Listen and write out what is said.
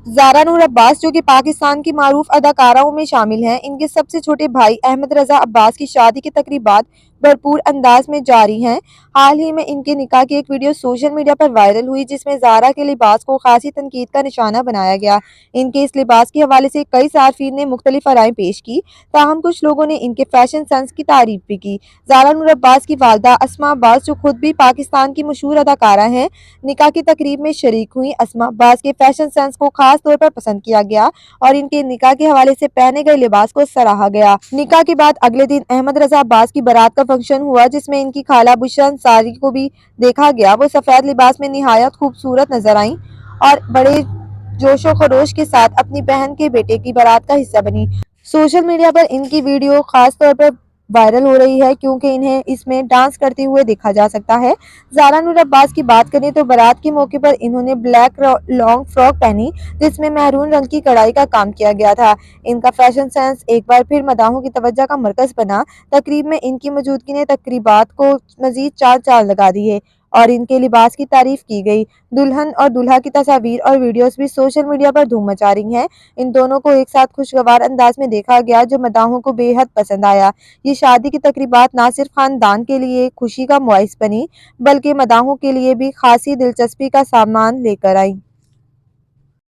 زارا نور عباس جو کہ پاکستان کی معروف اداکاراؤں میں شامل ہیں، ان کے سب سے چھوٹے بھائی احمد رضا عباس کی شادی کی تقریبات بھرپور انداز میں جاری ہیں۔ حال ہی میں ان کے نکاح کی ایک ویڈیو سوشل میڈیا پر وائرل ہوئی جس میں زارا کے لباس کو خاصی تنقید کا نشانہ بنایا گیا۔ ان کے اس لباس کے حوالے سے کئی صارفین نے مختلف رائے پیش کی، تاہم کچھ لوگوں نے ان کے فیشن سینس کی تعریف بھی کی۔ زارا نور عباس کی والدہ اسماء عباس جو خود بھی پاکستان کی مشہور اداکارہ ہیں، نکاح کی تقریب میں شریک ہوئیں۔ اسماء عباس کے فیشن سینس کو خاص طور پر پسند کیا گیا اور ان کے نکاح کے حوالے سے پہنے گئے لباس کو سراہا گیا۔ نکاح کے بعد اگلے دن احمد رضا عباس کی بارات کا فنکشن ہوا جس میں ان کی خالہ بشرا انصاری کو بھی دیکھا گیا۔ وہ سفید لباس میں نہایت خوبصورت نظر آئیں اور بڑے جوش و خروش کے ساتھ اپنی بہن کے بیٹے کی بارات کا حصہ بنیں۔ سوشل میڈیا پر ان کی ویڈیو خاص طور پر وائرل ہو رہی ہے کیونکہ انہیں اس میں ڈانس کرتے ہوئے دیکھا جا سکتا ہے۔ زارا نور عباس کی بات کریں تو بارات کے موقع پر انہوں نے بلیک لانگ فراک پہنی جس میں میرون رنگ کی کڑھائی کا کام کیا گیا تھا۔ ان کا فیشن سینس ایک بار پھر مداحوں کی توجہ کا مرکز بنا۔ تقریب میں ان کی موجودگی نے تقریبات کو مزید چار چاند لگا دیے اور ان کے لباس کی تعریف کی گئی۔ دلہن اور دولہا کی تصاویر اور ویڈیوز بھی سوشل میڈیا پر دھوم مچا رہی ہیں۔ ان دونوں کو ایک ساتھ خوشگوار انداز میں دیکھا گیا جو مداحوں کو بے حد پسند آیا۔ یہ شادی کی تقریبات نہ صرف خاندان کے لیے خوشی کا باعث بنی بلکہ مداحوں کے لیے بھی خاصی دلچسپی کا سامان لے کر آئیں۔